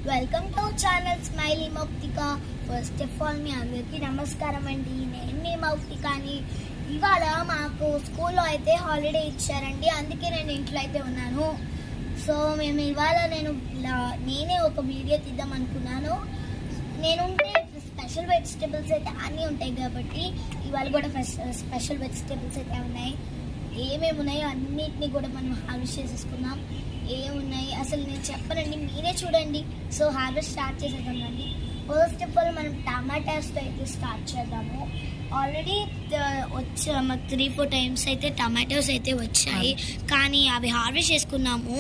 Welcome to channel smiley Mouktika. First of all మీ అందరికీ నమస్కారం అండి. నేను మీ మౌక్తికాని. ఇవాళ మాకు స్కూల్లో అయితే హాలిడే ఇచ్చారండి, అందుకే నేను ఇంట్లో అయితే ఉన్నాను. సో మేము ఇవాళ నేనే ఒక వీడియో తీద్దాం అనుకున్నాను. నేనుంటే స్పెషల్ వెజిటేబుల్స్ అయితే అన్నీ ఉంటాయి కాబట్టి ఇవాళ కూడా స్పెషల్ వెజిటేబుల్స్ అయితే ఉన్నాయి. ఏమేమి ఉన్నాయో అన్నిటినీ కూడా మనం హార్వెస్ట్ చేసేసుకుందాం. ఏమున్నాయి అసలు నేను చెప్పనండి, మీరే చూడండి. సో హార్వెస్ట్ స్టార్ట్ చేసేద్దామండి. ఫస్ట్ ఆఫ్ ఆల్ మనం టమాటాస్తో అయితే స్టార్ట్ చేద్దాము. ఆల్రెడీ మాకు 3-4 టైమ్స్ అయితే టమాటోస్ అయితే వచ్చాయి, కానీ అవి హార్వెస్ట్ చేసుకున్నాము.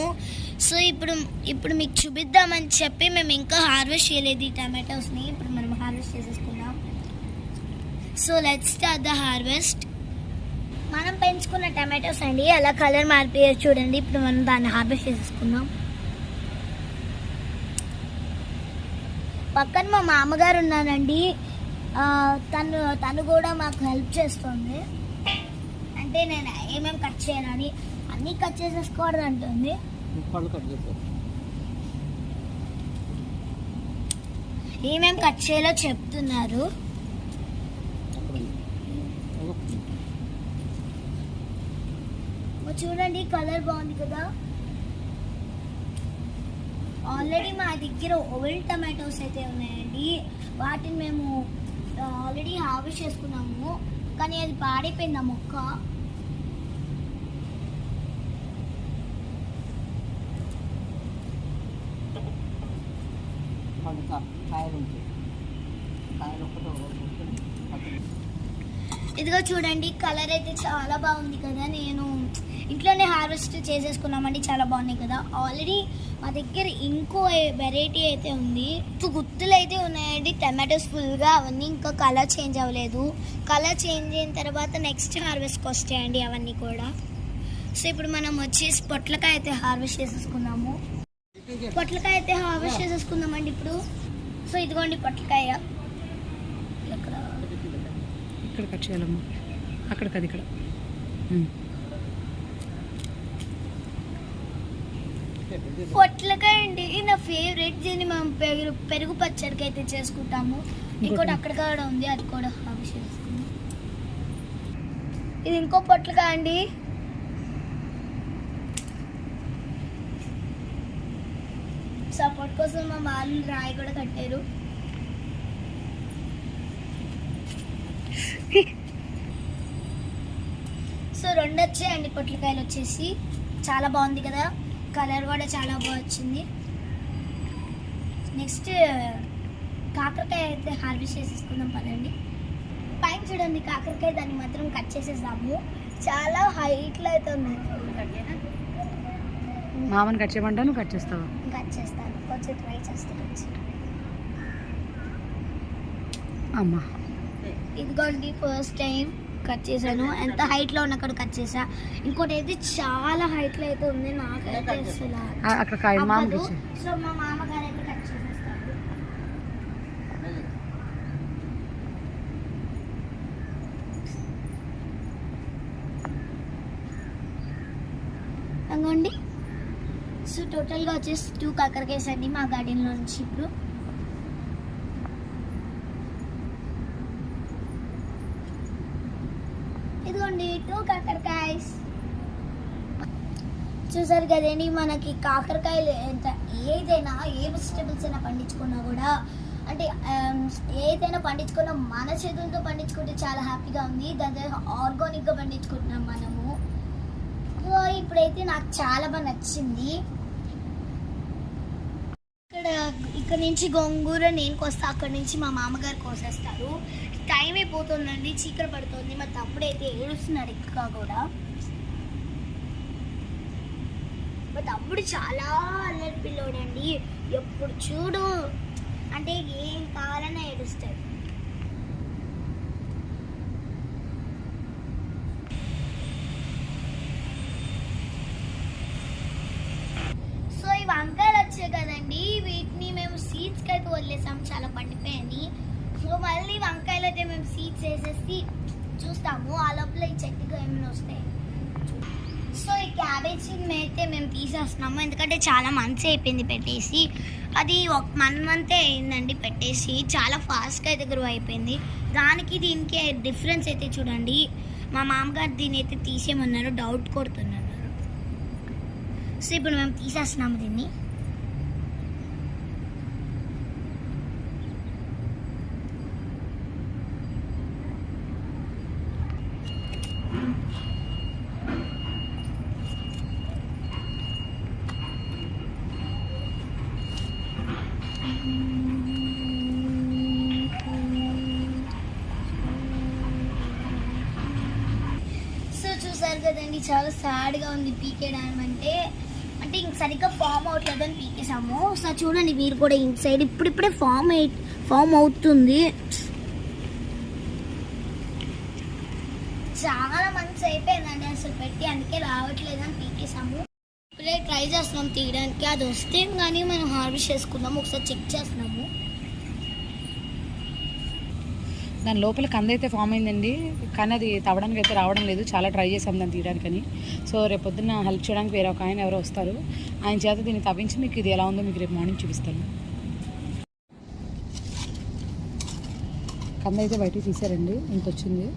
సో ఇప్పుడు మీకు చూపిద్దామని చెప్పి మేము ఇంకా హార్వెస్ట్ చేయలేదు ఈ టమాటోస్ని. ఇప్పుడు మనం హార్వెస్ట్ చేసేసుకున్నాం. So let's start the harvest. మనం పెంచుకున్న టమాటోస్ అండి అలా కలర్ మారిపోయారు చూడండి. ఇప్పుడు మనం దాన్ని హార్వెస్ట్ చేసేసుకుందాం. పక్కన మా మామగారు ఉన్నారండి, తను కూడా మాకు హెల్ప్ చేస్తుంది. అంటే నేను ఏమేమి కట్ చేయాలని అన్నీ కట్ చేసేసుకోవడం అంటుంది. ఏమేమి కట్ చేయాలో చెప్తున్నారు. చూడండి కలర్ బాగుంది కదా. ఆల్రెడీ మా దగ్గర ఓవెల్ టమాటోస్ అయితే ఉన్నాయండి, వాటిని మేము ఆల్రెడీ హార్వెస్ట్ చేసుకున్నాము, కానీ అది పాడైపోయింది ఆ మొక్క. ఇదిగో చూడండి కలర్ అయితే చాలా బాగుంది కదా. నేను ఇంట్లోనే హార్వెస్ట్ చేసేసుకున్నామండి, చాలా బాగున్నాయి కదా. ఆల్రెడీ మా దగ్గర ఇంకో వెరైటీ అయితే ఉంది. గుత్తులు అయితే ఉన్నాయండి టమాటోస్ ఫుల్గా, అవన్నీ ఇంకా కలర్ చేంజ్ అవ్వలేదు. కలర్ చేంజ్ అయిన తర్వాత నెక్స్ట్ హార్వెస్ట్కి వస్తాయండి అవన్నీ కూడా. సో ఇప్పుడు మనం వచ్చేసి పొట్లకాయ అయితే హార్వెస్ట్ చేసేసుకున్నాము. పొట్లకాయ అయితే హార్వెస్ట్ చేసేసుకుందామండి ఇప్పుడు. సో ఇదిగోండి పొట్లకాయ. ఇక్కడ కట్ చేయాలమ్మా, అక్కడ కాదు ఇక్కడ. పొట్లకాయ అండి నా ఫేవరెట్. దీన్ని మనం పెరుగు పచ్చడికి అయితే చేసుకుంటాము. ఇంకోటి అక్కడ కూడా ఉంది, అది కూడా హార్వెస్ట్ చేసుకుందాం. ఇది ఇంకో పొట్లకాయ అండి. సపోర్ట్ కోసం మా వాళ్ళు రాయి కూడా కట్టారు. సో 2 వచ్చాయండి పొట్లకాయలు వచ్చేసి. చాలా బాగుంది కదా, కలర్ కూడా చాలా బాగా వచ్చింది. నెక్స్ట్ కాకరకాయ అయితే హార్వెస్ట్ చేసేసుకుందాం పదండి. పైన చూడండి కాకరకాయ, దాన్ని మాత్రం కట్ చేసేద్దాము. చాలా హైట్లో అయితే ఉన్నాయి. మామని కట్ చేయమంటా, నువ్వు కట్ చేస్తావా? కట్ చేస్తాను, కొంచెం ట్రై చేస్తాను. అమ్మా ఇదిగోండి ఫస్ట్ టైం కట్ చేశాను. ఎంత హైట్లో ఉన్న అక్కడ కట్ చేసా. ఇంకోటి అయితే చాలా హైట్లో అయితే ఉంది, నాకైతే అసలు అక్కడ కాయ మామకి. సో మా మామగారు అయితే కట్ చేసేస్తారు. అంగోండి. సో టోటల్గా వచ్చేసి 2 కాకరకాయస్ అండి మా గార్డెన్లో నుంచి. ఇప్పుడు ఇదిగోండి 2 కాకరకాయస్. చూసారు కదండి, మనకి కాకరకాయలు ఎంత ఏదైనా ఏ వెజిటేబుల్స్ అయినా పండించుకున్నా కూడా, అంటే ఏదైనా పండించుకున్నా మన చేతులతో పండించుకుంటే చాలా హ్యాపీగా ఉంది. దాని ఆర్గానిక్గా పండించుకుంటున్నాం మనము. ఇప్పుడైతే నాకు చాలా బాగా నచ్చింది. ఇక్కడ నుంచి గోంగూర నేను కోస్తా, అక్కడ నుంచి మా మామగారు కోసేస్తారు. టైం అయిపోతుందండి, చీకటి పడుతుంది. మా తమ్ముడు అయితే ఏడుస్తున్నాడు ఇంకా కూడా. మా తమ్ముడు చాలా అల్లరి పిల్లోడండి, ఎప్పుడు చూడు అంటే ఏం కావాలన్నా ఏడుస్తాడు. సో ఈ వంకాయలు వచ్చాయి కదండి, వీటిని మేము సీడ్స్కి అయితే వదిలేసాము, చాలా పండిపోయాయి. సో మళ్ళీ వంకాయలు అయితే మేము సీడ్స్ వేసేసి చూస్తాము, ఆ లోపల ఈ చెట్టుగా ఏమైనా వస్తాయి. సో ఈ క్యాబేజీ అయితే మేము తీసేస్తున్నాము, ఎందుకంటే చాలా మంత్స్ అయిపోయింది పెట్టేసి. అది ఒక 1 month అయిందండి పెట్టేసి, చాలా ఫాస్ట్గా అయితే గ్రో అయిపోయింది. దానికి దీనికి డిఫరెన్స్ అయితే చూడండి. మా మామగారు దీన్ని అయితే తీసేయమన్నారు, డౌట్ కొడుతున్నారు. సో ఇప్పుడు మేము తీసేస్తున్నాము దీన్ని. సో చూసారు కదండి, చాలా సాడ్గా ఉంది పీకేయడం అంటే ఇంక సరిగ్గా ఫామ్ అవట్లేదని పీకేసాము. సో చూడండి మీరు కూడా ఇంక సైడ్ ఇప్పుడిప్పుడే ఫామ్ అవుతుంది. చాలా మంత్స్ అయిపోయిందండి అసలు పెట్టి, అందుకే రావట్లేదని పీకేసాము. ఇప్పుడే ట్రై చేస్తున్నాం తీయడానికి, అది వస్తే కానీ మనం హార్వెస్ట్ చేసుకుందాము. ఒకసారి చెక్ చేస్తున్నాము. దాని లోపల కంద అయితే ఫామ్ అయిందండి, కానీ అది తవ్వడానికి అయితే రావడం లేదు. చాలా ట్రై చేసాం దాన్ని తీయడానికని. సో రేపు పొద్దున్న హెల్ప్ చేయడానికి వేరే ఒక ఆయన ఎవరో వస్తారు, ఆయన చేత దీన్ని తవ్వించి మీకు ఇది ఎలా ఉందో మీకు రేపు మార్నింగ్ చూపిస్తాను. కంద అయితే బయటికి తీసారండి, ఇంత వచ్చింది.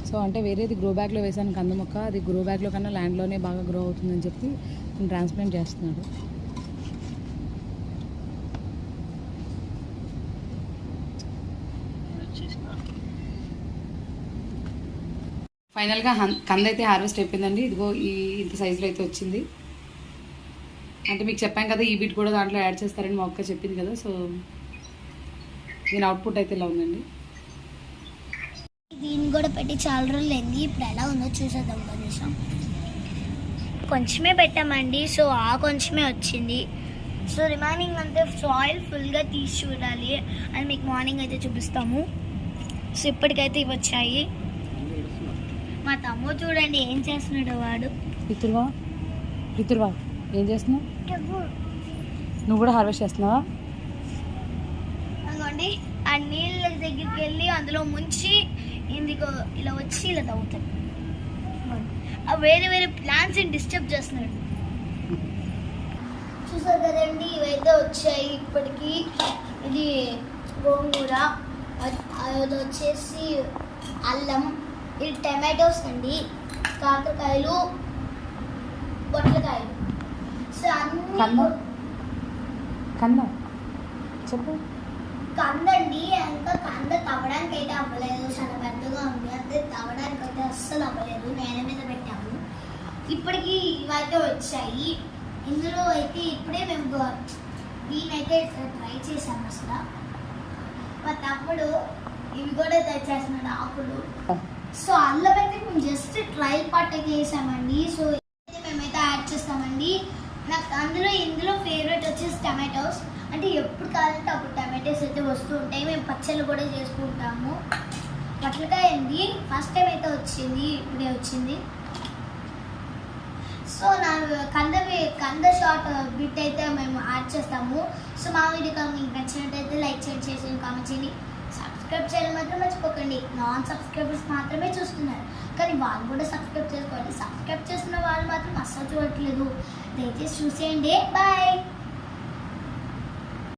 సో అంటే వేరేది గ్రో బ్యాగ్లో వేసాను కంద మొక్క, అది గ్రో బ్యాగ్లో కన్నా ల్యాండ్లోనే బాగా గ్రో అవుతుందని చెప్పి నేను ట్రాన్స్ప్లాంట్ చేస్తున్నాడు. ఫైనల్గా కంద అయితే హార్వెస్ట్ అయిపోయిందండి. ఇదిగో ఇంత సైజులో అయితే వచ్చింది. అంటే మీకు చెప్పాను కదా, ఈ బిట్ కూడా దాంట్లో యాడ్ చేస్తారని మా అక్క చెప్పింది కదా. సో దీని అవుట్పుట్ అయితే ఇలా ఉందండి. దీన్ని కూడా పెట్టి చాలా రోజులు అయింది, ఇప్పుడు ఎలా ఉందో చూసేద్దాం కొంచెం. కొంచెమే పెట్టామండి, సో ఆ కొంచెమే వచ్చింది. సో రిమైనింగ్ అంతే సాయిల్ ఫుల్గా తీసి చూడాలి అని మీకు మార్నింగ్ అయితే చూపిస్తాము. సో ఇప్పటికైతే ఇవి వచ్చాయి. మా తమ్ముడు చూడండి ఏం చేస్తున్నాడు వాడు. పితురువా ఏం చేస్తున్నావు? నువ్వు కూడా హార్వెస్ట్ చేస్తున్నావా? అనుకోండి ఆ నీళ్ళ దగ్గరికి వెళ్ళి అందులో ముంచి ఇందుకు ఇలా వచ్చి ఇలా తవ్వుతాడు. ఆ వేరే వేరే ప్లాంట్స్ని డిస్టర్బ్ చేస్తున్నాడు. చూసారు కదండి, ఇవైతే వచ్చాయి ఇప్పటికి. ఇది గోంగూర, అది వచ్చేసి అల్లం, ఇది టమాటోస్ అండి, కాకరకాయలు, పొట్లకాయలు. సో అన్ని కంద చెప్పు. కందండి, ఇంకా కంద తవ్వడానికి అయితే అవ్వలేదు, చాలా పెద్దగా ఉంది. అంటే తవ్వడానికి అయితే అస్సలు అవ్వలేదు, నేల మీద పెట్టాము. ఇప్పటికి ఇవైతే వచ్చాయి. ఇందులో అయితే ఇప్పుడే మేము దీనైతే ట్రై చేసాము. అసలు మా తమ్ముడు ఇవి కూడా తెచ్చేస్తున్నాడు ఆకులు. సో అల్లం అయితే మేము జస్ట్ ట్రయల్ పార్ట్ అయితే వేసామండి. సో మేమైతే యాడ్ చేస్తామండి. నాకు ఇందులో ఫేవరెట్ వచ్చేసి టమాటోస్. అంటే ఎప్పుడు కావాలంటే అప్పుడు టమాటోస్ అయితే వస్తూ ఉంటాయి. మేము పచ్చళ్ళు కూడా చేసుకుంటాము. పొట్లకాయ అండి, ఫస్ట్ టైం అయితే వచ్చింది, ఇప్పుడే వచ్చింది. సో నా కంద షార్ట్ బిట్ అయితే మేము యాడ్ చేస్తాము. సో మా వీడియో మీకు నచ్చినట్టయితే లైక్ చేయండి, కామెంట్ చేయండి, సబ్స్క్రైబ్ చేయడం మాత్రం మర్చిపోకండి. నాన్ సబ్స్క్రైబర్స్ మాత్రమే చూస్తున్నారు, కానీ వాళ్ళు కూడా సబ్స్క్రైబ్ చేసుకోండి. సబ్స్క్రైబ్ చేస్తున్న వాళ్ళు మాత్రం అస్సలు చూడట్లేదు, దయచేసి చూసేయండి. బాయ్.